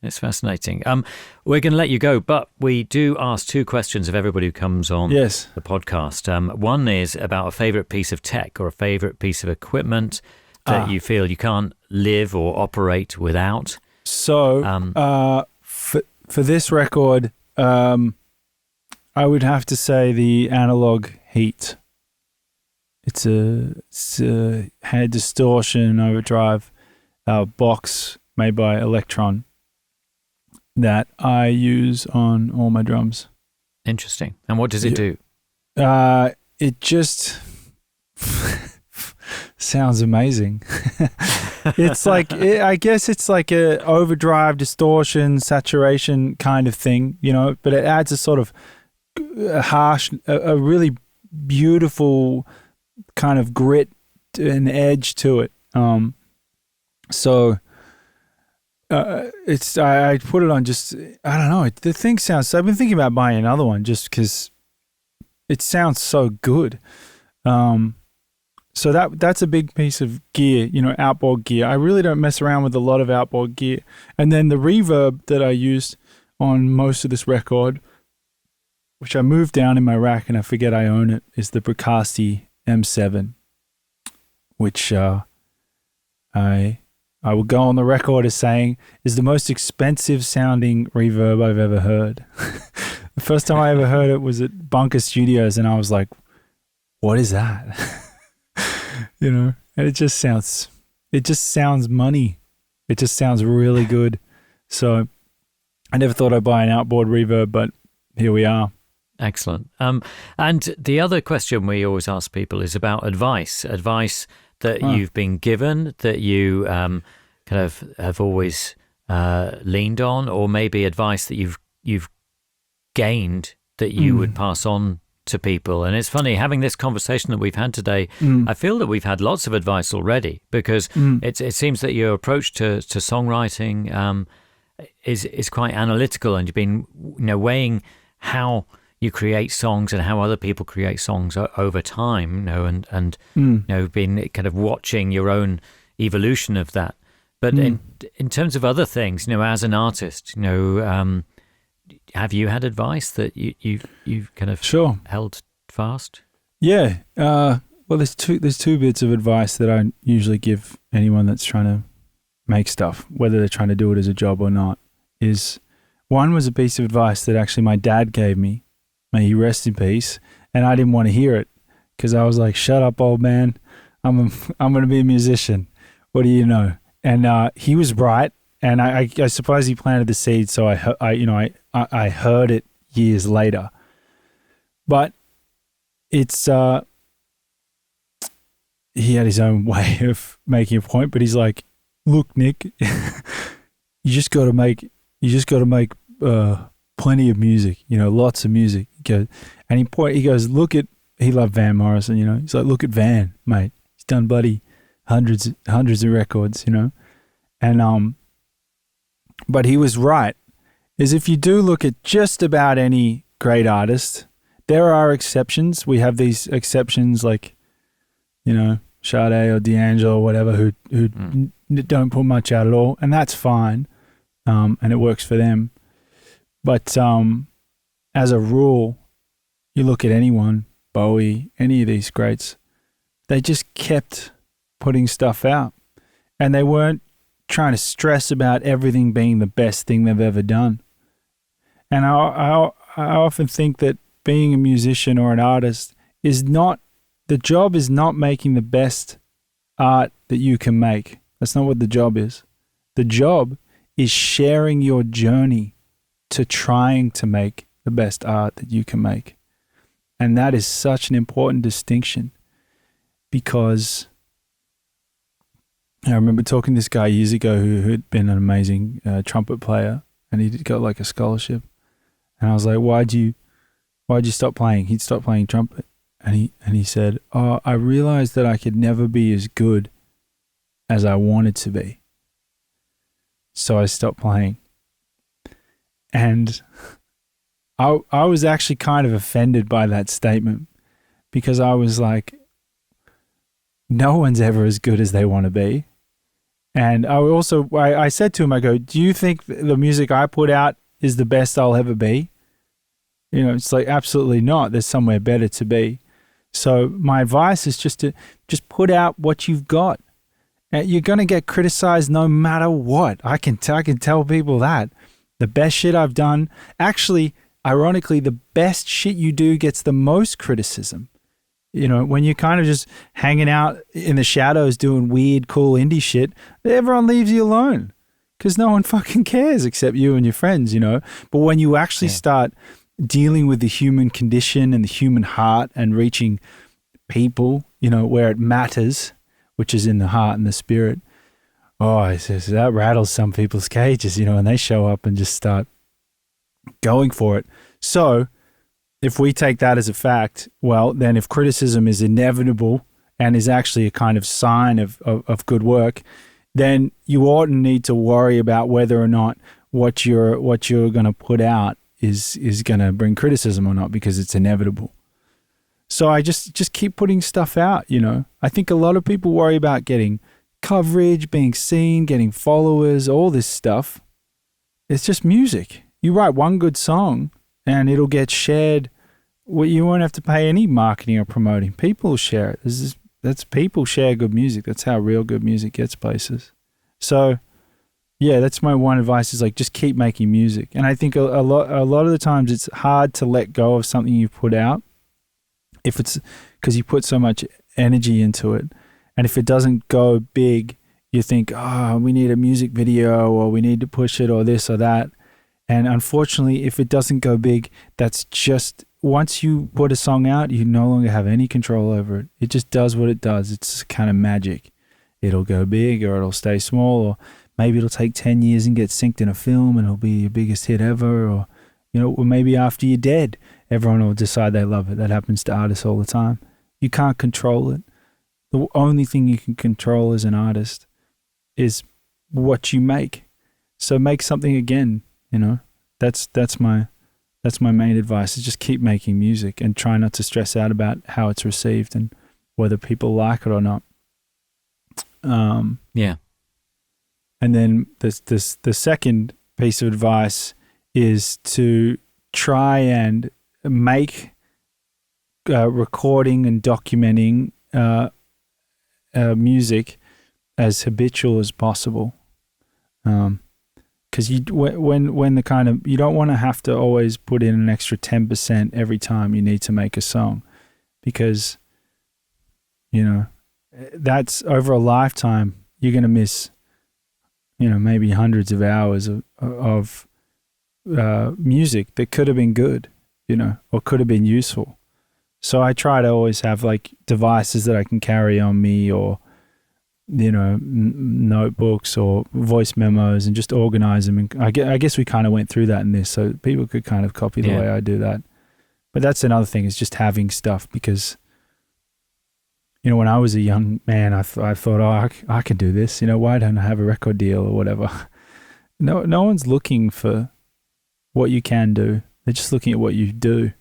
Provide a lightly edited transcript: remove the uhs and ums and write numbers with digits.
It's fascinating. We're going to let you go, but we do ask 2 questions of everybody who comes on the podcast. One is about a favorite piece of tech or a favorite piece of equipment that you feel you can't live or operate without. So for this record, I would have to say the analog Heat. It's a head distortion overdrive box made by Electron that I use on all my drums. Interesting. And what does it do? It just sounds amazing. It's like, I guess it's like a overdrive, distortion, saturation kind of thing, you know, but it adds a sort of harsh, a really beautiful kind of grit and edge to it. It's I put it on just, I don't know, the thing sounds, I've been thinking about buying another one just because it sounds so good. So that's a big piece of gear, you know, outboard gear. I really don't mess around with a lot of outboard gear. And then the reverb that I used on most of this record, which I moved down in my rack and I forget I own it, is the Bricasti M7, which I will go on the record as saying is the most expensive sounding reverb I've ever heard. The first time I ever heard it was at Bunker Studios, and I was like, what is that? You know, and it just sounds money. It just sounds really good. So I never thought I'd buy an outboard reverb, but here we are. Excellent. And the other question we always ask people is about advice that you've been given, that you kind of have always leaned on, or maybe advice that you've gained that you would pass on to people. And it's funny, having this conversation that we've had today, I feel that we've had lots of advice already, because it seems that your approach to songwriting is quite analytical, and you've been, you know, weighing how you create songs and how other people create songs over time, you know, and you know, been kind of watching your own evolution of that. But in terms of other things, you know, as an artist, you know, have you had advice that you've kind of held fast? Yeah. Well, there's two bits of advice that I usually give anyone that's trying to make stuff, whether they're trying to do it as a job or not. One was a piece of advice that actually my dad gave me. May he rest in peace. And I didn't want to hear it because I was like, "Shut up, old man. I'm going to be a musician. What do you know?" And he was right. And I suppose he planted the seed, so I heard it years later. But it's he had his own way of making a point. But he's like, "Look, Nick, you just got to make plenty of music, you know, lots of music." He goes, "Look at," he loved Van Morrison, you know. He's like, "Look at Van, mate. He's done bloody hundreds of records, you know." And but he was right. Is if you do look at just about any great artist, there are exceptions. We have these exceptions like, you know, Sade or D'Angelo or whatever who don't put much out at all, and that's fine, and it works for them. But as a rule, you look at anyone, Bowie, any of these greats, they just kept putting stuff out, and they weren't trying to stress about everything being the best thing they've ever done. And I often think that being a musician or an artist the job is not making the best art that you can make. That's not what the job is. The job is sharing your journey to trying to make the best art that you can make. And that is such an important distinction, because I remember talking to this guy years ago who had been an amazing trumpet player, and he got like a scholarship. And I was like, why'd you stop playing? He'd stopped playing trumpet. And he said, "Oh, I realized that I could never be as good as I wanted to be. So I stopped playing." And I was actually kind of offended by that statement, because I was like, no one's ever as good as they want to be. And I said to him, I go, do you think the music I put out is the best I'll ever be? You know, it's like, absolutely not. There's somewhere better to be. So my advice is just to put out what you've got. You're going to get criticized no matter what. I can tell people that. The best shit I've done, actually, ironically, the best shit you do gets the most criticism. You know, when you're kind of just hanging out in the shadows doing weird, cool indie shit, everyone leaves you alone because no one fucking cares except you and your friends, you know. But when you actually start dealing with the human condition and the human heart and reaching people, you know, where it matters, which is in the heart and the spirit, that rattles some people's cages, you know, and they show up and just start going for it. So if we take that as a fact, well, then if criticism is inevitable and is actually a kind of sign of good work, then you oughtn't need to worry about whether or not what you're going to put out is going to bring criticism or not, because it's inevitable. So I just keep putting stuff out, you know. I think a lot of people worry about getting coverage, being seen, getting followers, all this stuff. It's just music. You write one good song and it'll get shared. Well, you won't have to pay any marketing or promoting. People will share it. That's people share good music. That's how real good music gets places. So, yeah, that's my one advice, is like, just keep making music. And I think a lot of the times it's hard to let go of something you've put out, if it's because you put so much energy into it. And if it doesn't go big, you think, we need a music video, or we need to push it, or this or that. And unfortunately, if it doesn't go big, that's just, once you put a song out, you no longer have any control over it. It just does what it does. It's kind of magic. It'll go big or it'll stay small, or maybe it'll take 10 years and get synced in a film and it'll be your biggest hit ever, or, you know, or maybe after you're dead, everyone will decide they love it. That happens to artists all the time. You can't control it. The only thing you can control as an artist is what you make. So make something again, you know. That's my main advice, is just keep making music and try not to stress out about how it's received and whether people like it or not. Yeah. And then the second piece of advice is to try and make recording and documenting music as habitual as possible. Because when the kind of, you don't want to have to always put in an extra 10% every time you need to make a song, because, you know, that's over a lifetime. You're going to miss, you know, maybe hundreds of hours of music that could have been good, you know, or could have been useful. So I try to always have like devices that I can carry on me, or, you know, notebooks or voice memos, and just organize them. And I guess we kind of went through that in this, so people could kind of copy the way I do that. But that's another thing, is just having stuff, because, you know, when I was a young man, I thought, I can do this. You know, why don't I have a record deal or whatever? No one's looking for what you can do. They're just looking at what you do.